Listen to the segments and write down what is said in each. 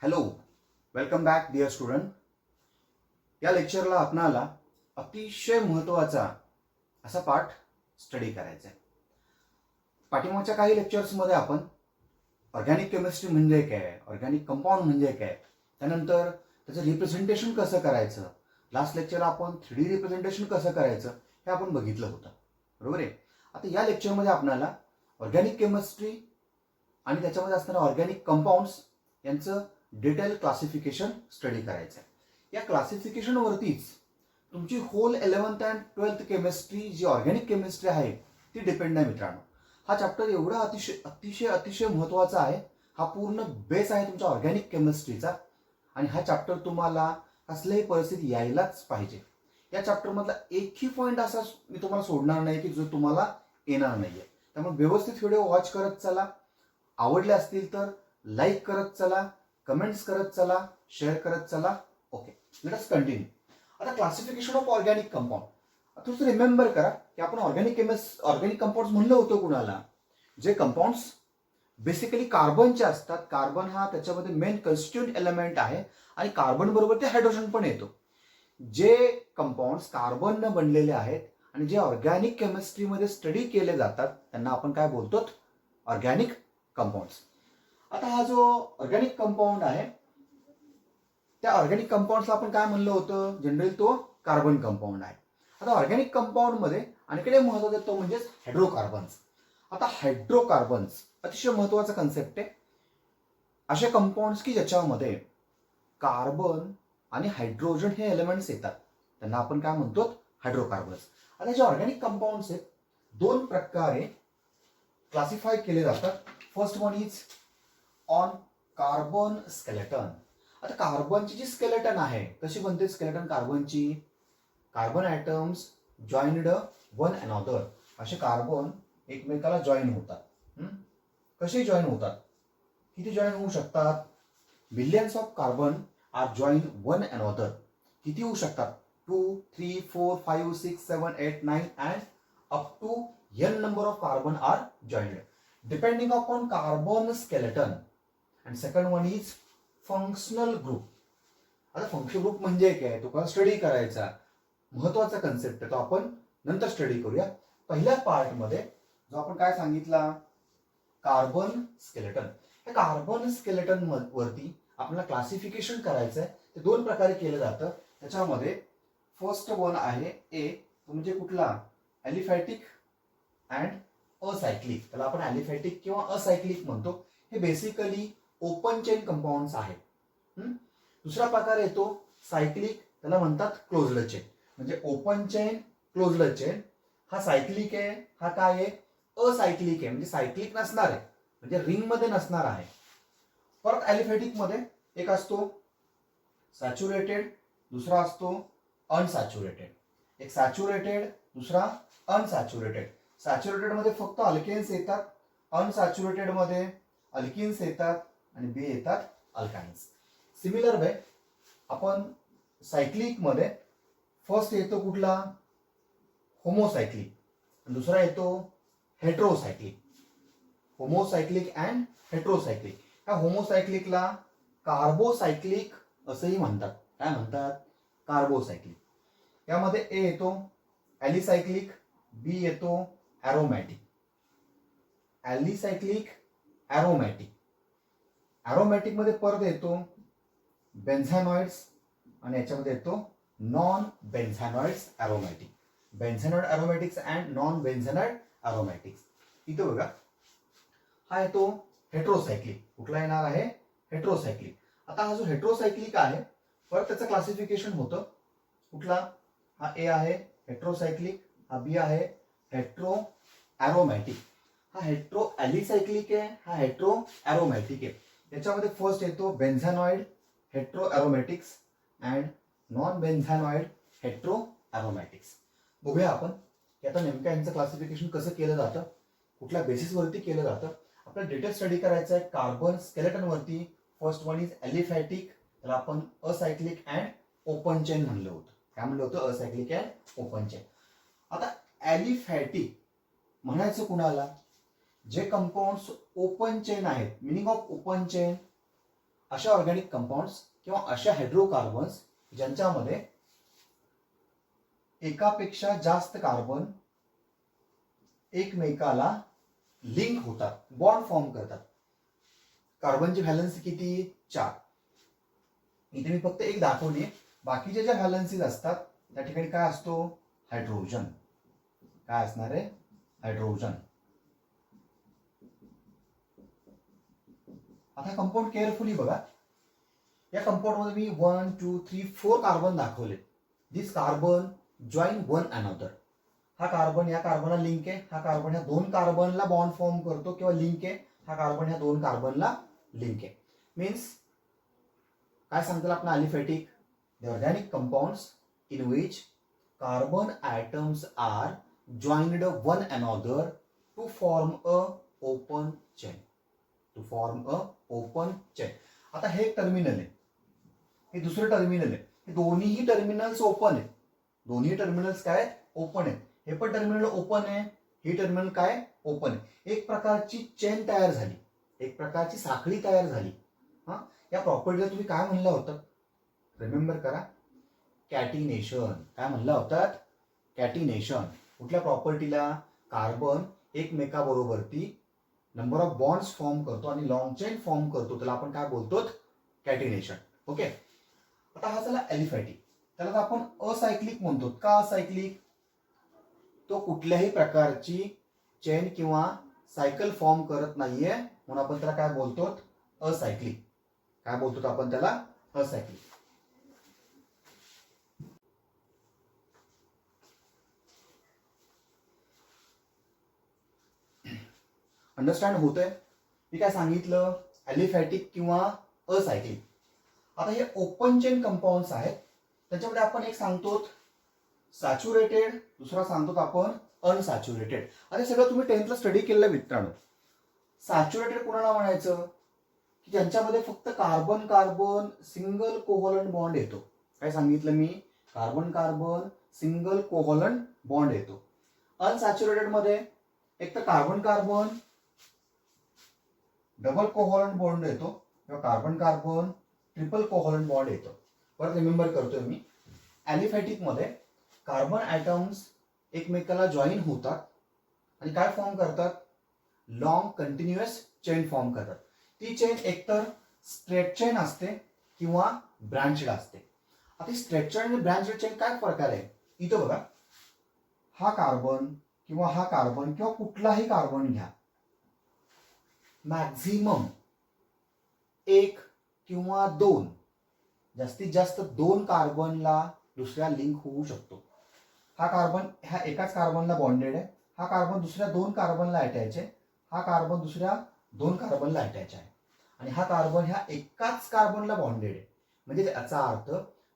Hello, welcome back dear student. या लेक्चरला आपणाला अतिशय महत्त्वाचा असा पाठ स्टडी करायचा आहे. पाठीमागच्या काही लेक्चर्समध्ये आपण ऑर्गॅनिक केमिस्ट्री म्हणजे काय, ऑर्गॅनिक कंपाऊंड म्हणजे काय, त्यानंतर त्याचं रिप्रेझेंटेशन कसं करायचं, लास्ट लेक्चरला आपण 3D रिप्रेझेंटेशन कसं करायचं हे आपण बघितलं होतं. बरोबर आहे. आता या लेक्चरमध्ये आपणाला ऑर्गॅनिक केमिस्ट्री आणि त्याच्यामध्ये असणारे ऑर्गॅनिक कंपाऊंड्स यांचं डिटेल क्लासिफिकेशन स्टडी करायचं आहे. या क्लासिफिकेशनवरतीच तुमची whole 11th and 12th chemistry जी ऑर्गॅनिक केमिस्ट्री आहे ती डिपेंड आहे मित्रांनो. हा चॅप्टर एवढा अतिशय अतिशय अतिशय महत्त्वाचा आहे. हा पूर्ण बेस आहे तुमच्या ऑर्गॅनिक केमिस्ट्रीचा आणि हा चॅप्टर तुम्हाला कसल्याही परिस्थितीत यायलाच पाहिजे. या चॅप्टरमधला एकही पॉईंट असा मी तुम्हाला सोडणार नाही की जो तुम्हाला येणार नाहीये. त्यामुळे व्यवस्थित व्हिडिओ वॉच करत चला. आवडले असतील तर लाईक करत चला, कमेंट्स करत चला, शेअर करत चला. Okay, let us continue. आता क्लासिफिकेशन ऑफ ऑर्गॅनिक कंपाऊंड. थोडंसं रिमेंबर करा की आपण ऑर्गॅनिक कंपाऊंड्स म्हणलं होतं कुणाला, जे कंपाऊंड्स बेसिकली कार्बनचे असतात. कार्बन हा त्याच्यामध्ये मेन कन्स्टिट्यूएंट एलिमेंट आहे आणि कार्बन बरोबर ते हायड्रोजन पण येतो. जे कंपाऊंड्स कार्बननं बनलेले आहेत आणि जे ऑर्गॅनिक केमिस्ट्रीमध्ये स्टडी केले जातात त्यांना आपण काय बोलतो, ऑर्गॅनिक कंपाऊंड्स. आता हा जो ऑर्गॅनिक कंपाऊंड आहे त्या ऑर्गॅनिक कंपाऊंड्सला आपण काय म्हणलं होतं, जनरली तो कार्बन कंपाऊंड आहे. आता ऑर्गॅनिक कंपाऊंडमध्ये आणखी महत्वाचा तो म्हणजे हायड्रोकार्बन्स. आता हायड्रोकार्बन्स अतिशय महत्वाचा कन्सेप्ट आहे. असे कंपाऊंड्स की ज्याच्यामध्ये कार्बन आणि हायड्रोजन हे एलिमेंट्स येतात त्यांना आपण काय म्हणतो, हायड्रोकार्बन्स. आता जे ऑर्गॅनिक कंपाऊंड्स आहेत दोन प्रकारे क्लासिफाय केले जातात. First one is on carbon skeleton. आता कार्बनची जी स्केलेटन आहे कशी बनते स्केलेटन कार्बनची, carbon atoms joined one another. असे कार्बन एकमेकाला जॉईन होतात. कसे जॉईन होतात, किती जॉईन होऊ शकतात, billions of carbon are join one another. किती होऊ शकतात, 2, 3, 4, 5, 6, 7, 8, 9 and up to n number of carbon are joined depending upon carbon skeleton. and second one is functional group. आता फंक्शनल ग्रुप म्हणजे काय, तो का स्टडी करायचा महत्वाचा कन्सेप्ट आहे, तो आपण नंतर स्टडी करूया. पहिल्या पार्ट मध्ये जो आपण काय सांगितला, कार्बन स्केलेटन. या कार्बन स्केलेटन वरती आपल्याला क्लासिफिकेशन करायचं आहे. ते दोन प्रकारे केलं जातं. त्याच्यामध्ये फर्स्ट वन आहे ए, म्हणजे कुठला, ॲलिफॅटिक अँड असायक्लिक. त्याला आपण ॲलिफॅटिक किंवा असायक्लिक म्हणतो. हे बेसिकली ओपन चेन कंपाऊंड्स आहेत. दुसरा प्रकार येतो सायक्लिक, त्याला म्हणतात क्लोज्ड चेन. म्हणजे ओपन चेन, क्लोज्ड चेन. हा सायक्लिक आहे, हा काय आहे, असायक्लिक आहे. म्हणजे सायक्लिक नसणार आहे, म्हणजे रिंग मध्ये नसणार आहे. परत ॲलिफॅटिक मध्ये एक असतो सॅच्युरेटेड, दुसरा असतो अनसॅच्युरेटेड. एक सॅच्युरेटेड, दुसरा अनसॅच्युरेटेड. सॅच्युरेटेड मध्ये फक्त अल्केन्स येतात, अनसॅच्युरेटेड मध्ये अल्किन्स येतात आणि बी येतात अल्काइन्स. सिमिलर वे आपण सायक्लिक मध्ये फर्स्ट येतो कुठला, होमोसायक्लिक, दुसरा येतो हेट्रोसायक्लिक. होमोसायक्लिक and heterocyclic. ह्या होमोसायक्लिकला कार्बोसायक्लिक असंही म्हणतात. काय म्हणतात, कार्बोसायक्लिक. यामध्ये ए येतो ॲलिसायक्लिक, बी येतो ॲरोमॅटिक. ॲलिसायक्लिक, ॲरोमॅटिक. ॲरोमॅटिक मध्ये परत येतो बेन्झॅनॉइड्स आणि याच्यामध्ये येतो non benzenoids aromatic. Benzenoid aromatics and non benzenoid aromatics. इथं बघा हा येतो हेट्रोसायक्लिक. कुठला येणार आहे, हेट्रोसायक्लिक. आता हा जो हेट्रोसायक्लिक आहे परत त्याचं क्लासिफिकेशन होतं. कुठला, हा ए आहे हेट्रोसायक्लिक, हा बी आहे हेट्रो ॲरोमॅटिक. हा हेट्रो ॲलिसायक्लिक आहे, हा हेट्रो ॲरोमॅटिक आहे. याच्यामध्ये फर्स्ट येतो बेन्झॅनॉइड हेट्रो ॲरोमॅटिक्स अँड नॉन बेन्झॅनॉइड हेट्रो ॲरोमॅटिक्स. बघूया आपण की आता नेमकं यांचं क्लासिफिकेशन कसं केलं जातं, कुठल्या बेसिसवरती केलं जातं. आपल्याला डिटेल स्टडी करायचं आहे कार्बन स्केलेटन वरती. फर्स्ट वन इज ॲलिफॅटिक, त्याला आपण असायक्लिक अँड ओपन चेन म्हणलं होतं. काय म्हणलं होतं, असायक्लिक अँड ओपन चेन. आता ॲलिफॅटिक म्हणायचं कुणाला, जे कंपाऊंड्स ओपन चेन आहेत. मिनिंग ऑफ ओपन चेन, अशा ऑर्गॅनिक कंपाऊंड्स किंवा अशा हायड्रोकार्बन्स ज्यांच्यामध्ये एकापेक्षा जास्त कार्बन एकमेकाला लिंक होतात, बॉन्ड फॉर्म करतात. कार्बनची व्हॅलन्सी किती? 4. इथे मी फक्त एक दाखवली. बाकीच्या ज्या व्हॅलन्सीज असतात त्या ठिकाणी काय असतो? हायड्रोजन. काय असणार आहे? हायड्रोजन. आता कंपाऊंड केअरफुली बघा. या कंपाऊंड मध्ये मी 1 2 3 4 कार्बन दाखवले. दिस कार्बन जॉईन वन अनदर. हा कार्बन या कार्बनला लिंक आहे, हा कार्बन ह्या दोन कार्बनला बॉन्ड फॉर्म करतो किंवा लिंक आहे, हा कार्बन ह्या दोन कार्बनला लिंक आहे. मीन्स काय सांगतात आपण? Aliphatic the organic compounds in which carbon atoms are joined one another to form a open chain. To form a open chain. आता हे एक टर्मिनल आहे, हे दुसरं टर्मिनल आहे. हे दोन्हीही टर्मिनल्स ओपन आहेत. दोन्ही टर्मिनल्स काय? ओपन आहेत. हे पण टर्मिनल ओपन आहे, ही टर्मिनल काय? ओपन आहे. एक प्रकारची चेन तयार झाली, एक प्रकारची साखळी तयार झाली. हा, या प्रॉपर्टीला तुम्ही काय म्हणलं होतं? रिमेंबर करा, कॅटिनेशन. काय म्हणलं होतं? कॅटिनेशन. कुठल्या प्रॉपर्टीला? कार्बन एकमेकाबरोबरती नंबर ऑफ बॉन्ड्स फॉर्म करतो आणि लॉंग चेन फॉर्म करतो, त्याला आपण काय बोलतो? कॅटिनेशन. ओके. आता हा झाला एलिफॅटिक. त्याला आपण असायक्लिक म्हणतो. का असायक्लिक? तो कुठल्याही प्रकारची चेन किंवा सायकल फॉर्म करत नाहीये, म्हणून आपण त्याला काय बोलतो? असायक्लिक. काय बोलतो आपण त्याला? असायक्लिक. अंडरस्टँड होतंय? मी काय सांगितलं? एलिफॅटिक किंवा असायक्लिक. आता हे ओपन चेन कंपाऊंड्स आहेत, त्याच्यामध्ये आपण एक सांगतो सॅच्युरेटेड, दुसरा सांगतो आपण अनसॅच्युरेटेड. आणि सगळं तुम्ही 10th स्टडी केलेलं मित्रांनो. सॅच्युरेटेड कोणाला म्हणायचं? की ज्यांच्यामध्ये फक्त कार्बन कार्बन सिंगल कोव्हलंट बॉन्ड येतो. काय सांगितलं मी? कार्बन कार्बन सिंगल कोव्हलंट बॉन्ड येतो. अनसॅच्युरेटेड मध्ये एक तर कार्बन कार्बन डबल कोव्हलंट बॉन्ड येतो किंवा कार्बन कार्बन ट्रिपल कोव्हलंट बॉन्ड येतो. परत रिमेंबर करतोय मी, एलिफॅटिक मध्ये कार्बन ॲटम्स एकमेकाला जॉईन होतात आणि काय फॉर्म करतात? लॉंग कंटिन्युअस चेन फॉर्म करतात. ती चेन एकतर स्ट्रेट चेन असते किंवा ब्रांचड असते. आता स्ट्रेट चेन आणि ब्रांचड चेन काय प्रकार आहे? इथं बघा, हा कार्बन किंवा हा कार्बन किंवा कुठलाही कार्बन घ्या, मॅक्झिमम एक किंवा दोन, जास्तीत जास्त दोन कार्बनला दुसऱ्या लिंक होऊ शकतो. हा कार्बन ह्या एकाच कार्बनला बॉन्डेड आहे, हा कार्बन दुसऱ्या दोन कार्बनला अटॅच आहे, हा कार्बन दुसऱ्या दोन कार्बनला अटॅच आहे आणि हा कार्बन ह्या एकाच कार्बनला बॉन्डेड आहे. म्हणजे याचा अर्थ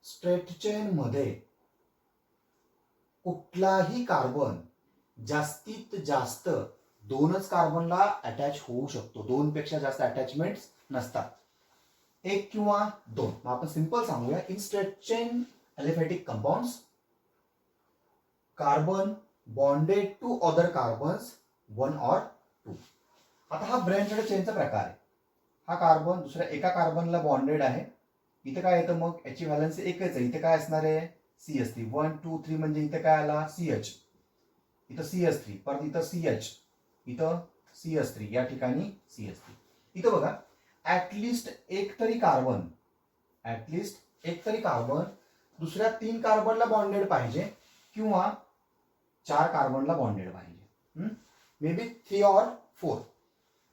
स्ट्रेट चेन मध्ये कुठलाही कार्बन जास्तीत जास्त दोनच कार्बनला अटॅच होऊ शकतो. दोन पेक्षा जास्त अटॅचमेंट नसतात, एक किंवा दोन. मग आपण सिंपल सांगूया, in straight chain aliphatic compounds carbon bonded to other carbons 1 or 2. आता हा ब्रँचड चेनचा प्रकार आहे. हा कार्बन दुसऱ्या एका कार्बनला बॉन्डेड आहे. इथे काय येतं? मग याची व्हॅलन्सी एकच आहे. इथे काय असणार आहे? CH3. 1 2 3 म्हणजे इथे काय आला? CH. इथं CH3, परत इथं CH, इथं CH3, या ठिकाणी CH3. इथं बघा, ऍटलिस्ट एक तरी कार्बन दुसऱ्या 3 कार्बनला बॉन्डेड पाहिजे किंवा 4 कार्बनला बॉन्डेड पाहिजे. May be 3 or 4.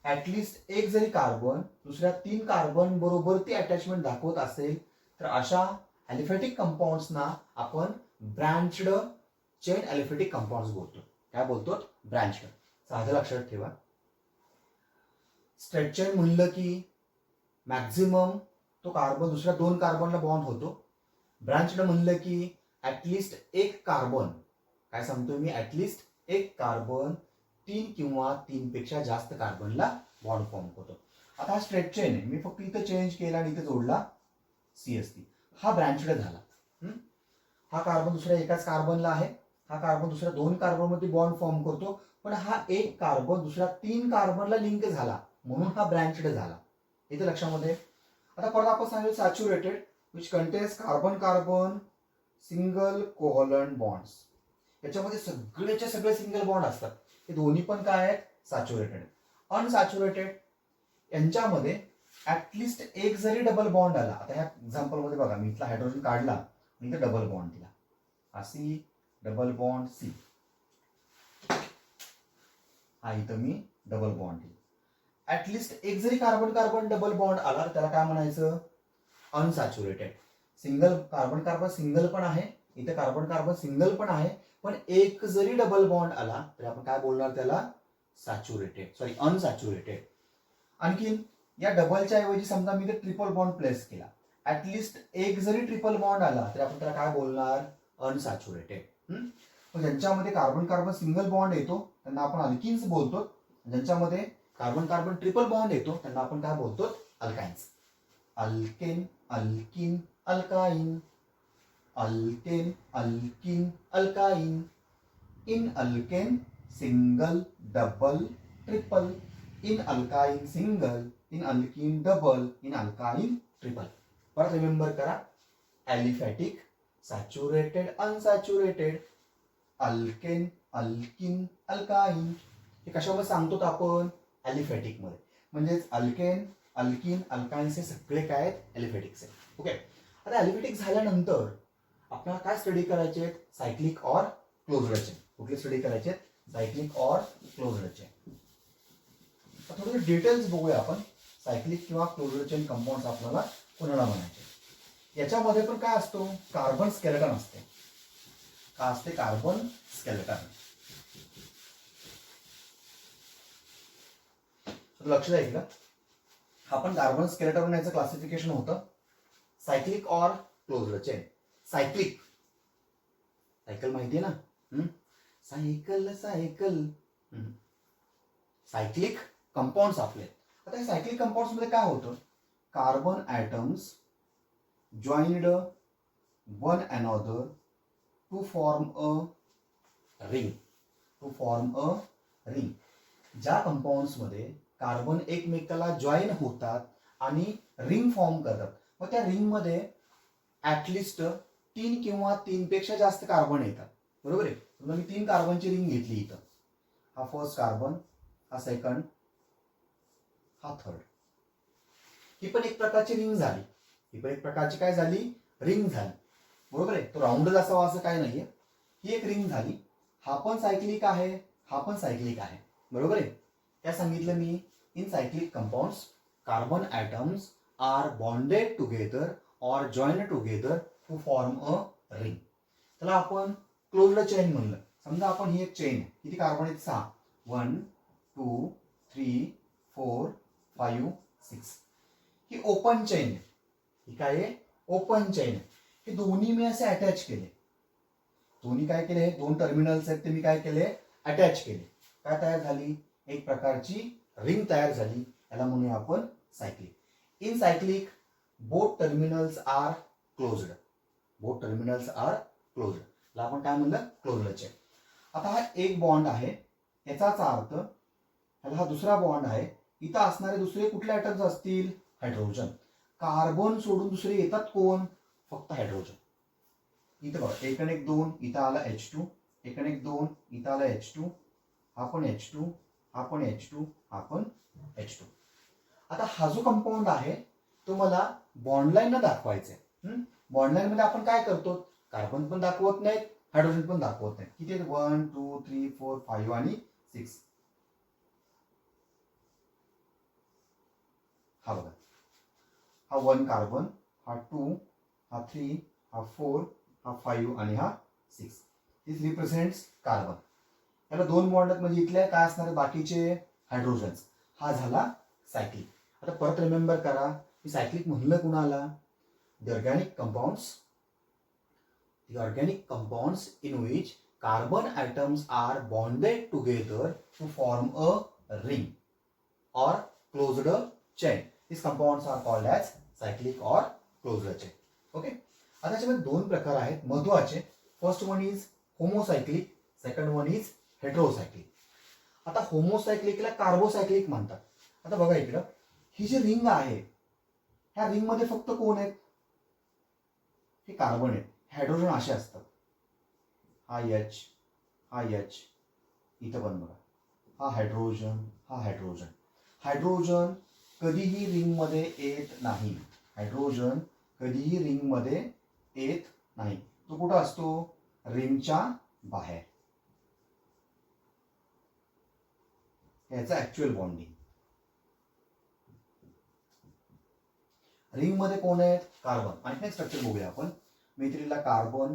ऍटलिस्ट एक जरी कार्बन दुसऱ्या 3 कार्बन बरोबर ती अटॅचमेंट दाखवत असेल तर अशा एलिफॅटिक कंपाऊंड्सना आपण ब्रँचड चेन एलिफॅटिक कंपाऊंड्स बोलतो. काय बोलतो? ब्रँचड. साधं लक्षात ठेवा. स्ट्रेट चेन म्हणलं की मॅक्झिमम तो कार्बन दुसऱ्या 2 कार्बनला बॉन्ड होतो. ब्रँचड म्हणलं की ऍटलिस्ट एक कार्बन, काय सांगतोय मी? ऍटलिस्ट एक कार्बन 3 किंवा 3 पेक्षा जास्त कार्बनला बॉन्ड फॉर्म करतो. आता हा स्ट्रेट चेन आहे, मी फक्त इथं चेंज केला आणि इथे जोडला CH3. हा ब्रँचड झाला. हा कार्बन दुसऱ्या एकाच कार्बनला आहे, हा कार्बन दुसऱ्या 2 कार्बनमध्ये बॉन्ड फॉर्म करतो, पण हा एक कार्बन दुसऱ्या 3 कार्बनला लिंक झाला म्हणून हा ब्रँचड झाला. इथे लक्षामध्ये. आता परत आपण सांगितलं saturated which contains carbon carbon single covalent bonds. याच्यामध्ये सगळेचे सगळे सिंगल बॉन्ड असतात. हे दोन्ही पण काय आहेत? सॅच्युरेटेड. अनसॅच्युरेटेड यांच्यामध्ये ऍटलिस्ट एक जरी डबल बॉन्ड आला, आता ह्या एक्झाम्पल मध्ये बघा मी इथला हायड्रोजन काढला आणि इथे डबल बॉन्ड दिला, हा सी डबल बॉन्ड सी, हा इथं मी डबल बॉन्ड दिला. ऍटलिस्ट एक जरी कार्बन कार्बन डबल बॉन्ड आला तर त्याला काय म्हणायचं? Unsaturated. Single carbon carbon single पण आहे, इथे कार्बन कार्बन सिंगल पण आहे, पण एक जरी डबल बॉन्ड आला तर आपण काय बोलणार त्याला? Saturated, sorry unsaturated. आणखी या डबलच्या ऐवजी समजा मी ते ट्रिपल बॉन्ड प्लेस केला, ऍटलिस्ट एक जरी ट्रिपल बॉन्ड आला तर आपण त्याला काय बोलणार? अनसॅच्युरेटेड. ज्यांच्यामध्ये कार्बन कार्बन सिंगल बॉन्ड येतो त्यांना आपण अल्किन्स बोलतो, ज्यांच्यामध्ये कार्बन कार्बन ट्रिपल बॉन्ड येतो त्यांना आपण काय बोलतो? Alkynes. Alkane alkene alkyne, alkane alkene alkyne. In alkane single double triple, in alkyne single, in alkene double, in alkyne triple. परत रिमेंबर करा, aliphatic, saturated, unsaturated, alkane alkene alkyne. हे कशामध्ये सांगतो आपण? ॲलिफॅटिक मध्ये. म्हणजेच अल्केन अल्किन अल्काइन्स हे सगळे काय आहेत? ॲलिफॅटिक्स आहेत. ओके. आता ॲलिफॅटिक झाल्यानंतर आपल्याला काय स्टडी करायचे? Cyclic or closed chain. कुठले स्टडी करायचे? Cyclic or closed chain. थोडे डिटेल्स बघूया आपण. सायक्लिक किंवा क्लोज्ड चेन कंपाऊंड्स आपल्याला कोणाला म्हणायचे? याच्यामध्ये पण काय असतो? कार्बन स्केलेटन असते. का असते? Carbon skeleton. लक्ष द्या इकडं, हा पण कार्बन स्केलेटन याचं क्लासिफिकेशन होतं cyclic or closed chain. Cyclic, cycle माहिती आहे ना? Cycle cycle. सायक्लिक कंपाऊंड्स आपले. आता या सायक्लिक कंपाऊंड्स मध्ये काय होतं? Carbon atoms joined one another to form a ring. To form a ring. ज्या कंपाऊंड्स मध्ये कार्बन एकमेकाला जॉईन होतात आणि रिंग फॉर्म करतात, मग त्या रिंग मध्ये ऍटलिस्ट 3 किंवा 3 पेक्षा जास्त कार्बन येतात. बरोबर आहे? समजा मी 3 कार्बनची रिंग घेतली इथं, हा फर्स्ट कार्बन, हा सेकंड, हा थर्ड. ही पण एक प्रकारची रिंग झाली. ही पण एक प्रकारची काय झाली? रिंग झाली. बरोबर आहे? तो राऊंडच असावा असं काय नाहीये. ही एक रिंग झाली. हा पण सायक्लिक आहे, हा पण सायक्लिक आहे. बरोबर आहे? काय सांगितलं मी? In cyclic compounds carbon atoms are bonded together or join together to form a ring. त्याला आपण क्लोज्ड चेन म्हणलं. समजा आपण ही एक चेन आहे, किती कार्बन आहेत? 6. 1 2 3 4 5 6. ही ओपन चेन आहे. ही काय आहे? ओपन चेन आहे. हे दोन्ही मी असे अटॅच केले. दोन्ही काय केले? 2 टर्मिनल्स आहेत ते मी काय केले? अटॅच केले. काय तयार झाली? एक प्रकारची रिंग तयार झाली. याला म्हणूया आपण cyclic. In cyclic both terminals are closed. Both terminals are closed. याला आपण काय म्हणलं? Closed chain. आता हा एक बॉन्ड आहे, याचाच अर्थ ह्याला हा दुसरा बॉन्ड आहे. इथं असणारे दुसरे कुठले ॲटम्स असतील? हायड्रोजन. कार्बन सोडून दुसरे येतात कोण? फक्त हायड्रोजन. इथं बघा, 1 आणि 1 2, इथं आला H2, 1 आणि 1 2, इथं आला H2, हा पण H2, हा पण H2, हा पण H2. आता हा जो कंपाऊंड आहे तो मला बॉन्ड लाईन दाखवायचा आहे. बॉन्ड लाईन मध्ये आपण काय करतो? कार्बन पण दाखवत नाहीत, हायड्रोजन पण दाखवत नाहीत. किती आहेत? 1 2 3 4 5 आणि 6. हा बघा, हा 1 कार्बन, हा 2, हा 3, हा 4, हा 5 आणि हा 6. दिस रिप्रेझेंट्स कार्बन. याला 2 बॉन्ड आहेत म्हणजे इथले काय असणार? बाकीचे हायड्रोजन्स. हा झाला सायक्लिक. आता परत रिमेंबर करा, की सायक्लिक म्हणलं कुणाला? The organic compounds in which carbon atoms are bonded together to form a ring or closed chain. This compounds are called as cyclic or closed chain. Okay. आता त्याच्यामध्ये 2 प्रकार आहेत महत्वाचे. First one is homocyclic, second one is heterocyclic. आता होमोसायक्लिकला कार्बोसायक्लिक म्हणतात. आता बघा इकडं, ही जी रिंग आहे ह्या रिंग मध्ये फक्त कोण आहेत? हे कार्बन आहेत. हायड्रोजन असे असतात. हा एच, हा एच, इथं पण बघा, हा हायड्रोजन, हा हायड्रोजन. हायड्रोजन कधीही रिंग मध्ये येत नाही. हायड्रोजन कधीही रिंग मध्ये येत नाही. तो कुठं असतो? रिंगच्या बाहेर. याचं ऍक्च्युअल बॉन्डिंग. रिंग मध्ये कोण आहेत? कार्बन. आणखी एक स्ट्रक्चर बघूया आपण. मैत्रीला कार्बन,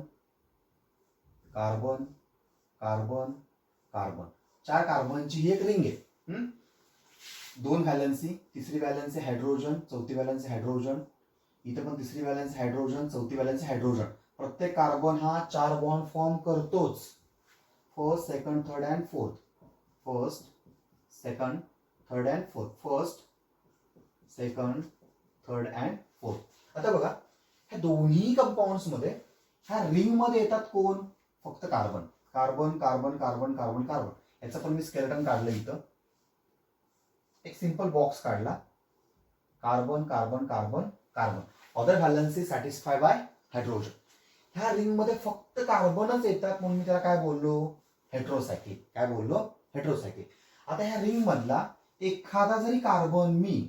कार्बन, कार्बन, कार्बन, 4 कार्बनची ही एक रिंग आहे. 2 व्हॅलन्सी, तिसरी व्हॅलन्सी हायड्रोजन, चौथी व्हॅलन्सी हायड्रोजन, इथं पण तिसरी व्हॅलन्सी हायड्रोजन, चौथी व्हॅलन्सी हायड्रोजन. प्रत्येक कार्बन हा 4 बॉन्ड फॉर्म करतोच. First, second, third and fourth. First, second, third and fourth. First, second, third and fourth. आता बघा, ह्या दोन्ही कंपाऊंड्स मध्ये ह्या रिंग मध्ये येतात कोण? फक्त carbon. Carbon, carbon, carbon, carbon, carbon. याचं पण मी स्केलेटन काढलं इथं. एक सिंपल बॉक्स काढला. Carbon, carbon, carbon, carbon. Other valency satisfy by hydrogen. ह्या रिंग मध्ये फक्त कार्बनच येतात म्हणून मी त्याला काय बोललो? हेट्रोसायक्लिक. काय बोललो? हेट्रोसायक्लिक. आता ह्या रिंग मधला एखादा जरी कार्बन मी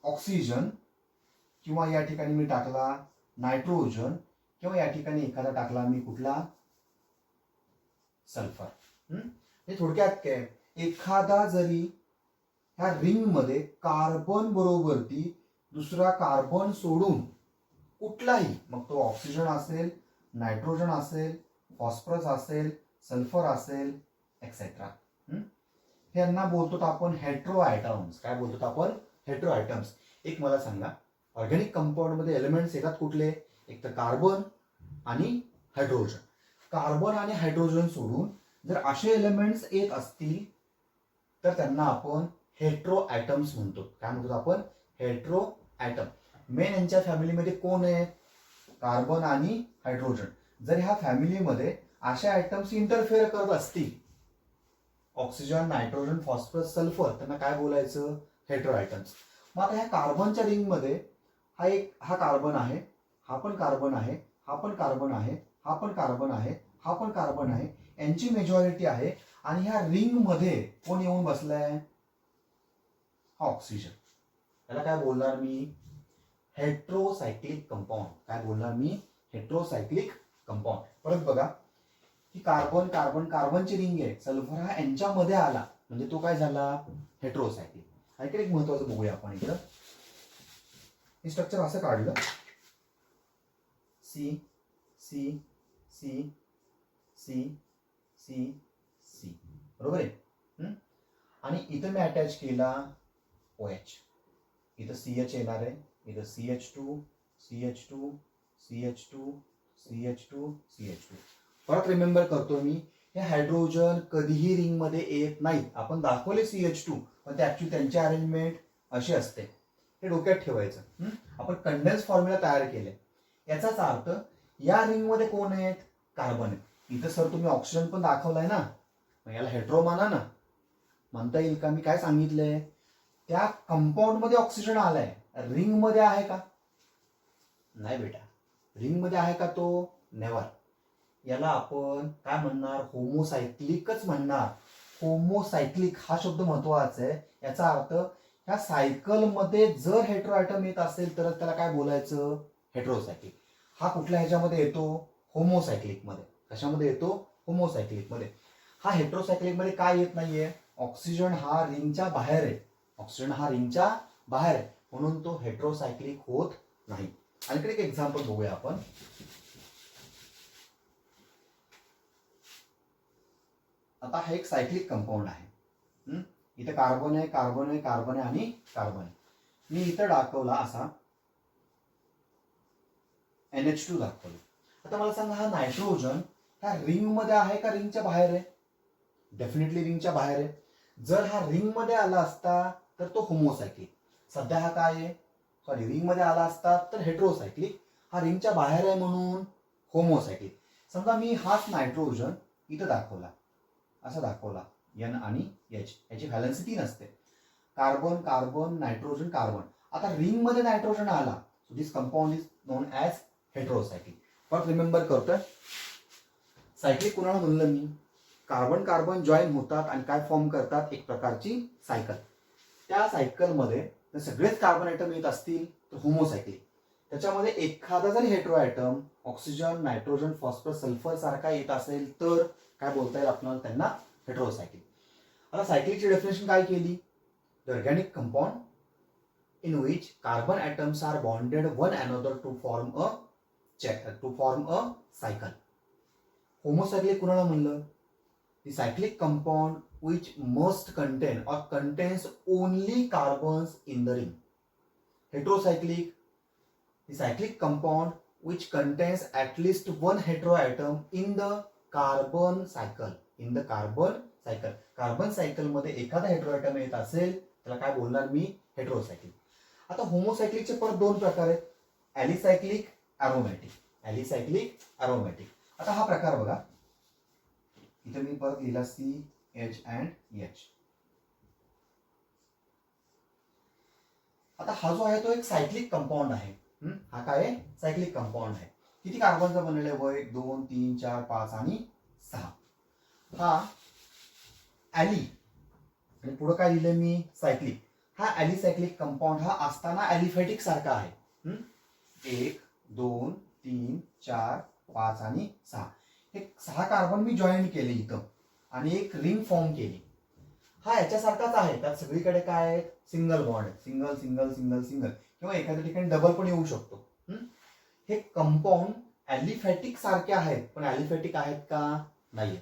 ऑक्सिजन किंवा या ठिकाणी मी टाकला नायट्रोजन किंवा या ठिकाणी एखादा टाकला मी कुठला? सल्फर. हे थोडक्यात काय? एखादा जरी ह्या रिंग मध्ये कार्बन बरोबरती दुसरा कार्बन सोडून कुठलाही, मग तो ऑक्सिजन असेल, नायट्रोजन असेल, फॉस्फरस असेल, सल्फर असेल, एक्सेट्रा, यांना बोलतो आपण हेट्रो आयटम्स. काय बोलतो आपण? Hetero items. एक मला सांगा, ऑर्गॅनिक कंपाऊंड मध्ये एलिमेंट्स येतात कुठले? एक तर कार्बन आणि हायड्रोजन. कार्बन आणि हायड्रोजन सोडून जर असे एलिमेंट्स येत असतील तर त्यांना आपण हेट्रो आयटम्स म्हणतो. काय म्हणतो आपण? Hetero item. मेन यांच्या फॅमिलीमध्ये कोण आहे? कार्बन आणि हायड्रोजन. जर ह्या फॅमिलीमध्ये अशा आयटम्स इंटरफेअर करत असतील, ऑक्सिजन, नायट्रोजन, फॉस्फरस, सल्फर, त्यांना काय बोलायचं? Hetero items. मग आता ह्या कार्बनच्या रिंग मध्ये हा कार्बन आहे, हा पण कार्बन आहे, हा पण कार्बन आहे, हा पण कार्बन आहे, हा पण कार्बन आहे, यांची मेजॉरिटी आहे. आणि ह्या रिंग मध्ये कोण येऊन बसलाय? हा ऑक्सिजन. त्याला काय बोलणार मी? Heterocyclic compound. काय बोलणार मी? Heterocyclic compound. परत बघा, ही कार्बन, कार्बन, कार्बनची रिंग आहे. सल्फर हा यांच्यामध्ये आला म्हणजे तो काय झाला? हेट्रोसायक्लिक. आणखी एक महत्वाचं बघूया आपण इथं. हे स्ट्रक्चर असं काढलं, C, C, C, C, C, C, बरोबर आहे. आणि इथं मी अटॅच केला OH. इथं CH येणार आहे, इथं CH2, CH2, CH2, CH2, CH2. परत रिमेंबर करतो मी, हे हायड्रोजन कधीही रिंग मध्ये येत नाहीत. आपण दाखवले CH2, पण ते ऍक्च्युली त्यांची अरेंजमेंट अशी असते. हे डोक्यात ठेवायचं. आपण कंडेन्स फॉर्म्युला तयार केले. याचाच अर्थ या रिंग मध्ये कोण आहेत? कार्बन आहेत. इथं सर तुम्ही ऑक्सिजन पण दाखवलाय ना, मग याला हेट्रो माना ना. म्हणता येईल का? मी काय सांगितलंय? त्या कंपाऊंड मध्ये ऑक्सिजन आलाय, रिंग मध्ये आहे का? नाही बेटा. रिंग मध्ये आहे का तो? नेव्हर. याला आपण काय म्हणणार? होमोसायक्लिकच म्हणणार. होमोसायक्लिक हा शब्द महत्वाचा आहे. याचा अर्थ ह्या सायकल मध्ये जर हेट्रो आयटम येत असेल तर त्याला काय बोलायचं? हेट्रोसायक्लिक. हा कुठल्या ह्याच्यामध्ये येतो? होमोसायक्लिक मध्ये. कशामध्ये येतो? होमोसायक्लिक मध्ये. हा हेट्रोसायक्लिक मध्ये काय येत नाहीये? ऑक्सिजन हा रिंगच्या बाहेर आहे. ऑक्सिजन हा रिंगच्या बाहेर आहे म्हणून तो हेट्रोसायक्लिक होत नाही. आणखी एक एक्झाम्पल बघूया आपण. आता हा एक सायक्लिक कंपाऊंड आहे. इथे कार्बन आहे, कार्बन आहे, कार्बन आहे आणि कार्बन आहे. मी इथं दाखवला असा NH2 दाखवलं. आता मला सांगा, हा नायट्रोजन ह्या रिंग मध्ये आहे का रिंगच्या बाहेर आहे? डेफिनेटली रिंगच्या बाहेर आहे. जर हा रिंग मध्ये आला असता तर तो होमोसायक्लिक. सध्या हा काय आहे? सॉरी, रिंग मध्ये आला असता तर हेट्रोसायक्लिक. हा रिंगच्या बाहेर आहे म्हणून होमोसायक्लिक. समजा मी हाच नायट्रोजन इथं दाखवला, असा दाखवला, N आणि H. याची व्हॅलन्सी 3 असते. Carbon, carbon, nitrogen, carbon. आता रिंग मध्ये नायट्रोजन आला, so this compound is known as heterocyclic. परत रिमेंबर करतोय, सायक्लिक कुणाला म्हणलं मी, कार्बन कार्बन जॉईन होतात आणि काय फॉर्म करतात, एक प्रकारची सायकल. त्या सायकलमध्ये जर सगळेच कार्बन ॲटम येत असतील तर होमोसायक्लिक. त्याच्यामध्ये एखादा जरी hetero atom oxygen, nitrogen, phosphorus, sulphur सारखा येत असेल तर काय बोलता येईल आपल्याला, त्यांना हेटेरोसायक्लिक. आता सायक्लिकची डेफिनेशन काय केली, the organic compound in which carbon atoms are bonded one another to form a cycle. होमोसायक्लिक कुणाला म्हणलं, the cyclic compound which must contain or contains only carbons in the ring. Heterocyclic, the cyclic compound which contains at least one heteroatom in the carbon cycle. Carbon cycle मध्ये एखादा heteroatom येत असेल त्याला काय बोलणार मी, हेटेरोसायक्लिक. आता होमोसायक्लिकचे परत दोन प्रकार आहेत, ॲलिसायक्लिक, ॲरोमॅटिक. ॲलिसायक्लिक, ॲरोमॅटिक. आता हा प्रकार बघा, इथे मी परत लिहिला CH and H. आता हा जो आहे तो एक सायक्लिक कंपाऊंड आहे. हा काय आहे, सायक्लिक कंपाऊंड आहे. किती कार्बनचा बनलेला आहे, 1 2 3 4 5 आणि 6. हा ॲली आणि पुढे काय लिहिलं मी, सायक्लिक. हा ॲलिसायक्लिक कंपाऊंड हा असताना ॲलिफॅटिक सारखा आहे. 1 2 3 4 5 आणि 6. हे 6 कार्बन मी जॉईन केले इथं आणि एक रिंग फॉर्म केली. हा याच्यासारखाच आहे, त्यात सगळीकडे काय आहे, सिंगल बॉन्ड आहे, सिंगल सिंगल सिंगल सिंगल, किंवा एखाद्या ठिकाणी डबल पण येऊ शकतो. हे कंपाऊंड ॲलिफॅटिक सारखे आहेत, पण ॲलिफॅटिक आहेत का, नाही.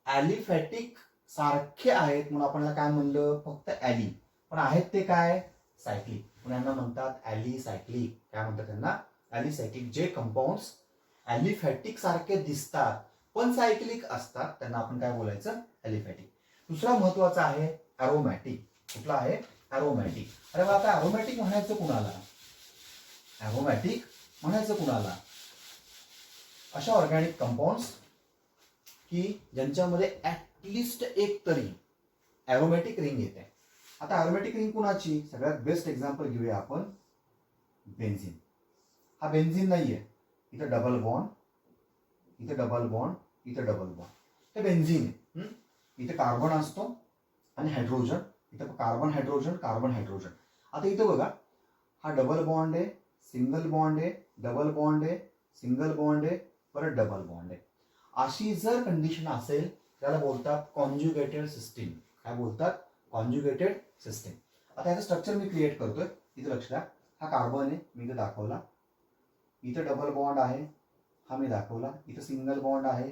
ॲलिफॅटिक सारखे आहेत म्हणून आपण काय म्हणलं, फक्त ॲली, पण आहेत ते काय, सायक्लिक, म्हणून यांना म्हणतात ॲलिसायक्लिक. काय म्हणतात त्यांना, ॲलिसायक्लिक. जे कंपाऊंड्स ॲलिफॅटिक सारखे दिसतात पण सायक्लिक असतात त्यांना आपण काय बोलायचं, ॲलिफॅटिक. दुसरा महत्वाचा आहे ॲरोमॅटिक. कुठला आहे, ॲरोमॅटिक. अरे बा, आता ॲरोमॅटिक म्हणायचं कुणाला, ॲरोमॅटिक म्हणायचं कुणाला, अशा ऑर्गॅनिक कंपाऊंड्स की ज्यांच्यामध्ये ऍटलिस्ट एक तरी ॲरोमॅटिक रिंग येते. आता ॲरोमॅटिक रिंग कुणाची, सगळ्यात बेस्ट एक्झाम्पल घेऊया आपण, बेन्झिन. हा बेन्झिन नाहीये, इथं डबल बॉन्ड, इथं डबल बॉन्ड, इथं डबल बॉन्ड, हे बेन्झिन आहे. इथे कार्बन असतो आणि हायड्रोजन, इथं कार्बन हायड्रोजन कार्बन हायड्रोजन. आता इथं बघा, हा डबल बॉन्ड आहे, सिंगल बॉन्ड आहे, डबल बॉन्ड आहे, सिंगल बॉन्ड आहे, परत डबल बॉन्ड आहे. अशी जर कंडिशन असेल त्याला बोलतात कॉन्ज्युगेटेड सिस्टीम. काय बोलतात, कॉन्ज्युगेटेड सिस्टीम. आता याचं स्ट्रक्चर मी क्रिएट करतोय, इथे लक्ष द्या. हा कार्बन आहे, मी इथे दाखवला, इथं डबल बॉन्ड आहे, हा मी दाखवला, इथं सिंगल बॉन्ड आहे,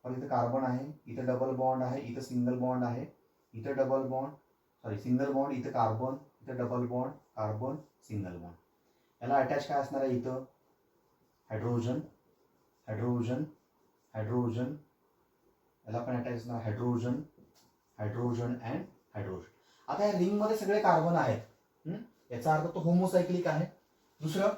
और इथं कार्बन आहे, इथं डबल बॉन्ड आहे, इथं सिंगल बॉन्ड आहे, इथं double bond, sorry single bond, इथं कार्बन, इथं double bond, carbon, single bond. याला अटॅच काय असणार आहे, इथं हायड्रोजन हायड्रोजन हायड्रोजन, याला पण अटॅच असणार हायड्रोजन हायड्रोजन अँड हायड्रोजन. आता या रिंग मध्ये सगळे कार्बन आहेत, याचा अर्थ तो होमोसायक्लिक आहे. दुसरं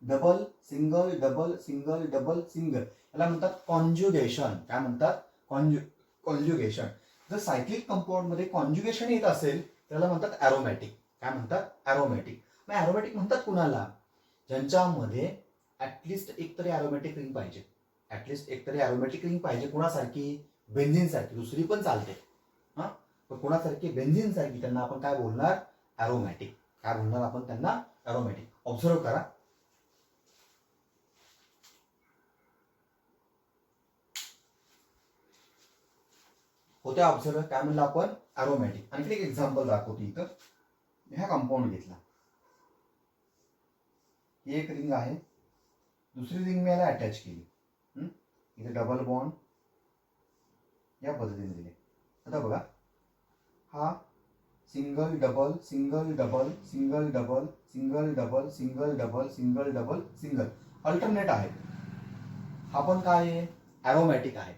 double single double single double single, याला म्हणतात कॉन्ज्युगेशन. काय म्हणतात, कॉन्ज्युगेशन. जर सायक्लिक कंपाऊंड मध्ये कॉन्ज्युगेशन येत असेल त्याला म्हणतात ॲरोमॅटिक. काय म्हणतात, ॲरोमॅटिक. मग ॲरोमॅटिक म्हणतात कुणाला, ज्यांच्यामध्ये ऍटलिस्ट एक तरी ॲरोमॅटिक रिंग पाहिजे. ऍटलिस्ट एक तरी ॲरोमॅटिक रिंग पाहिजे. कुणासारखी, बेन्झिन सारखी, दुसरी पण चालते. हा, पण कुणासारखी, बेन्झिन सारखी, त्यांना आपण काय बोलणार, ॲरोमॅटिक. काय बोलणार आपण त्यांना, ॲरोमॅटिक. ऑब्झर्व करा, होते ऑब्झर्व. काय म्हणलं आपण, ॲरोमॅटिक. आणखी एक एक्झाम्पल दाखवतो. इथं ह्या कंपाऊंड घेतला, ही एक रिंग आहे, दुसरी रिंग मी याला अटॅच केली, इथे डबल बॉन्ड या पद्धतीने दिले. आता बघा, हा single double single double single double single double single double single double single alternate आहे. हा पण काय आहे, ॲरोमॅटिक आहे.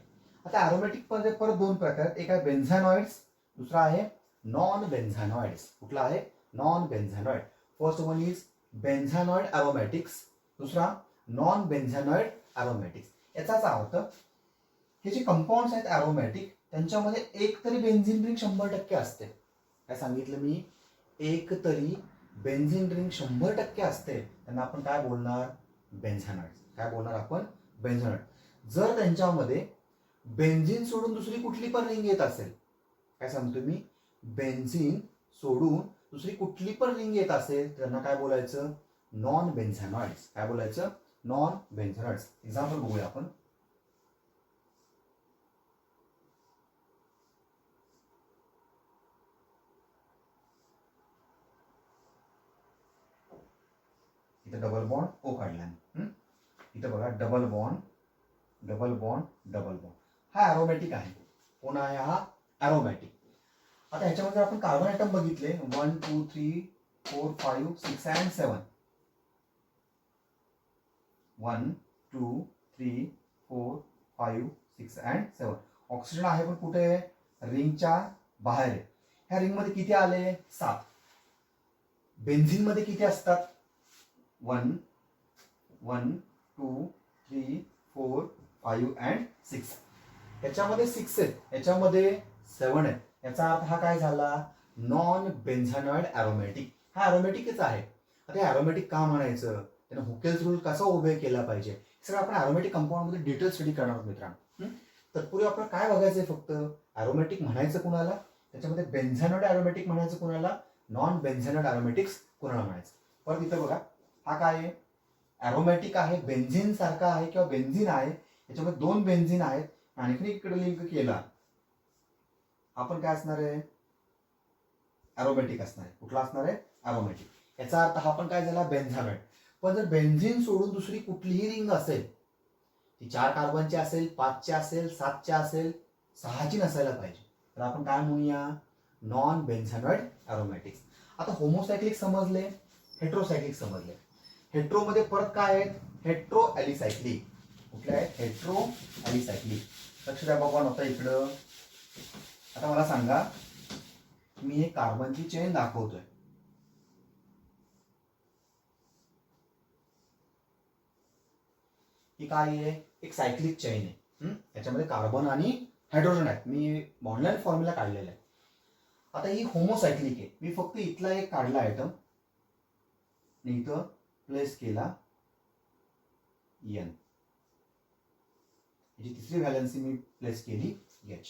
आता ॲरोमॅटिक मध्ये परत दोन प्रकार आहेत, एक आहे बेन्झॅनॉइड्स, दुसरा आहे नॉन बेन्झॅनॉइड्स. कुठला आहे, नॉन बेन्झॅनॉइड. फर्स्ट वन इज बेन्झॅनॉइड ॲरोमॅटिक्स, दुसरा नॉन बेन्झॅनॉइड ॲरोमॅटिक्स. याचाच अर्थ हे जे कंपाऊंड्स आहेत ॲरोमॅटिक त्यांच्यामध्ये एक तरी बेन्झिन रिंग 100% असते. काय सांगितलं मी, एक तरी बेन्झिन रिंग 100% असते त्यांना आपण काय बोलणार? बेन्झेनॉइड्स. काय बोलणार आपण? बेन्झेनॉइड. जर त्यांच्यामध्ये बेन्झिन सोडून दुसरी कुठली पण रिंग येत असेल, काय सांगतो मी? बेन्झिन सोडून दुसरी कुठली पण रिंग येत असेल त्यांना काय बोलायचं? नॉन बेन्झेनॉइड्स. काय बोलायचं? नॉन बेन्झेनॉइड्स. एक्झाम्पल बघूया आपण. इथं डबल बॉन्ड ओ काढला. इथं बघा double bond, double bond, double bond. हा ॲरोमॅटिक आहे. कोण आहे हा? ॲरोमॅटिक. आता ह्याच्यामध्ये आपण कार्बन ॲटम बघितले 1 2 3 4 5 6 अँड 7. 1 2 3 4 5 6 अँड 7. ऑक्सिजन आहे पण कुठे आहे? रिंगच्या बाहेर आहे. ह्या रिंगमध्ये किती आले? 7. बेन्झिनमध्ये किती असतात? 1 1 2 3 4 5 अँड 6. याच्यामध्ये 6 आहेत, याच्यामध्ये 7 आहेत. याचा अर्थ हा काय झाला? Non benzenoid aromatic. हा ॲरोमॅटिकच आहे. आता हे ॲरोमॅटिक का म्हणायचं? त्याने हुकेल्स रूल कसा ओबे केला पाहिजे, सगळं आपण ॲरोमॅटिक कंपाऊंडमध्ये डिटेल स्टडी करणार आहोत मित्रांनो. तत्पूर्वी आपण काय बघायचंय? फक्त ॲरोमॅटिक म्हणायचं कुणाला, त्याच्यामध्ये बेन्झेनॉइड ॲरोमॅटिक म्हणायचं कुणाला, नॉन बेन्झेनॉइड ॲरोमॅटिक्स कुणाला म्हणायचं. परत इथं बघा, हा काय आहे? ॲरोमॅटिक आहे, बेन्झिन सारखा आहे किंवा बेन्झिन आहे. याच्यामध्ये 2 बेन्झिन आहेत. आणखी इकडे लिंक केला, आपण काय असणार आहे? ॲरोमॅटिक असणार आहे. कुठला असणार आहे? ॲरोमॅटिक. याचा अर्थ हा पण काय झाला? बेन्झेनॉइड. पण जर बेन्झिन सोडून दुसरी कुठलीही रिंग असेल, ती 4 कार्बनची असेल, 5ची असेल, 7ची असेल, 6ची नसायला पाहिजे, तर आपण काय म्हणूया? नॉन बेन्झेनॉइड ॲरोमॅटिक्स. आता होमोसायक्लिक समजले, हेट्रोसायक्लिक समजले. हेट्रोमध्ये परत काय आहेत? हेट्रो ॲलिसायक्लिक. कुठले आहेत? हेट्रो ॲलिसायक्लिक. लक्ष द्या बघा आता इकडं. आता मला सांगा, मी एक कार्बनची चेन दाखवतोय. ही काय आहे? एक सायक्लिक चेन आहे. याच्यामध्ये कार्बन आणि हायड्रोजन आहेत. मी ऑनलाईन फॉर्म्युला काढलेला आहे. आता ही होमोसायक्लिक आहे. मी फक्त इथला एक काढला आयटम, इथं प्लेस केला एन. याची तिसरी व्हॅलन्सी मी प्लेस केली एच.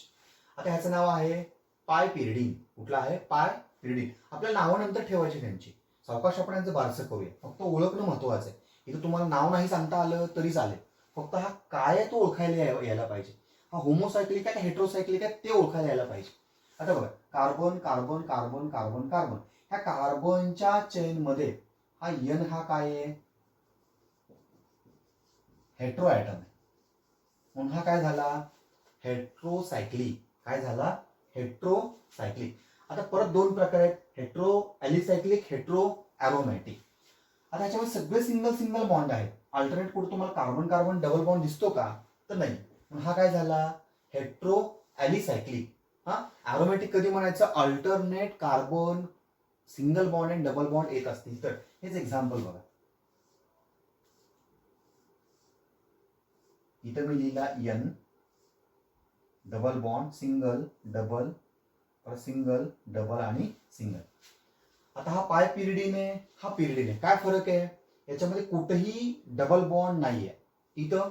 आता ह्याचं नाव आहे पाय पिरिडीन. कुठलं आहे? पाय पिरिडीन. आपल्याला नावानंतर ठेवायची त्यांची. सावकाश आपण यांचं बारसं करूया. फक्त ओळखणं महत्वाचं आहे. इथं तुम्हाला नाव नाही सांगता आलं तरी चालेल, फक्त हा काय आहे तो ओळखायला यायला पाहिजे. हा होमोसायक्लिक आहे का हेट्रोसायक्लिक आहे ते ओळखायला यायला पाहिजे. आता बघा, carbon carbon carbon carbon carbon. ह्या कार्बनच्या चेनमध्ये हा एन हा काय आहे? हेट्रो ॲटम आहे. म्हणून हा काय झाला? हेट्रोसायक्लिक. काय झाला? हेट्रोसायक्लिक. आता परत 2 प्रकार आहेत, हेट्रो ॲलिसायक्लिक, हेट्रो ॲरोमॅटिक. आता ह्याच्यामध्ये सगळे सिंगल सिंगल बॉन्ड आहेत. अल्टरनेट कुठे तुम्हाला कार्बन कार्बन डबल बॉन्ड दिसतो का? तर नाही. म्हणून हा काय झाला? Hetero alicyclic. हा ॲरोमॅटिक कधी म्हणायचं? अल्टरनेट कार्बन सिंगल बॉन्ड आणि डबल बॉन्ड येत असतील तर. हेच एक्झाम्पल बघा. इथं मी लिहिला N, double bond, single, double, single, double आणि सिंगल. आता हा पाय पिरिडीन आहे, हा पिरिडीन आहे. काय फरक आहे? याच्यामध्ये कुठेही डबल बॉन्ड नाहीये. इथं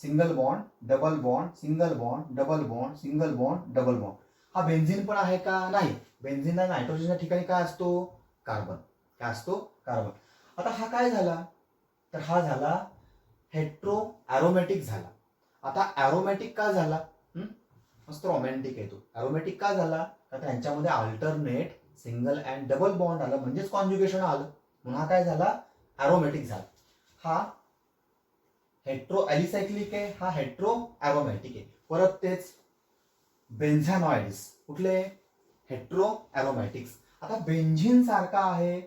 single bond, double bond, single bond, double bond, single bond, double bond. हा बेन्झिन पण आहे का? नाही. बेन्झिनला नायट्रोजनच्या ठिकाणी काय असतो? कार्बन. काय असतो? कार्बन. आता हा काय झाला? तर हा झाला हेट्रो ॲरोमॅटिक झाला. आता ॲरोमॅटिक का झाला? मस्त रोमॅन्टिक आहे तो. ॲरोमॅटिक का झाला? तर त्यांच्यामध्ये alternate single and double bond आलं, म्हणजेच कॉन्ज्युगेशन आलं, म्हणून हा काय झाला? ॲरोमॅटिक झाला. हा हेट्रो ॲलिसायक्लिक आहे, हा हेट्रो ॲरोमॅटिक आहे. परत तेच बेन्झेनॉइड्स कुठले? हेट्रो ॲरोमॅटिक्स. आता बेन्झिन सारखा आहे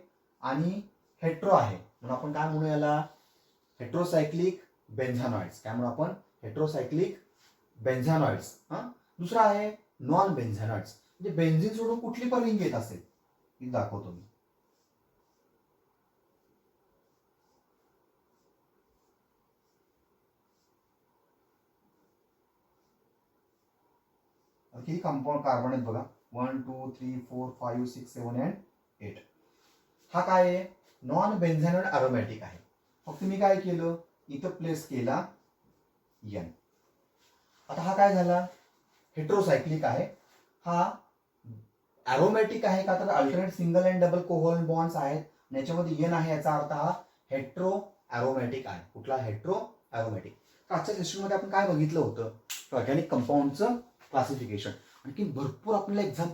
आणि हेट्रो आहे, म्हणून आपण काय म्हणू याला? हेट्रोसायक्लिक बेन्झेनॉइड्स. काय म्हणू आपण? हेट्रोसायक्लिक बेन्झेनॉइड्स. दुसरा आहे नॉन बेन्झेनॉइड्स. म्हणजे बेन्झिन सोडून कुठली पण रिंग येत असेल, ती दाखवतो मी. किती कंपाऊंड कार्बन आहेत बघा? 1 2 3 4 5 6 7 अँड 8. हा काय आहे, नॉन बेन्झाइल अरोमॅटिक आहे. फक्त मी काय केलं, इथं प्लेस केला N. आता हा काय झाला, हेट्रोसायक्लिक आहे. हा अरोमॅटिक आहे का, तर alternate single and double covalent bonds आहेत, याच्यामध्ये N आहे, याचा अर्थ हा हेट्रो अरोमॅटिक आहे. कुठला, हेट्रो अरोमॅटिक. आजच्या सेशनमध्ये आपण काय बघितलं होतं, ऑर्गॅनिक कंपाऊंडचं क्लासिफिकेशन. आणखी भरपूर आपल्याला एक्झाम्पल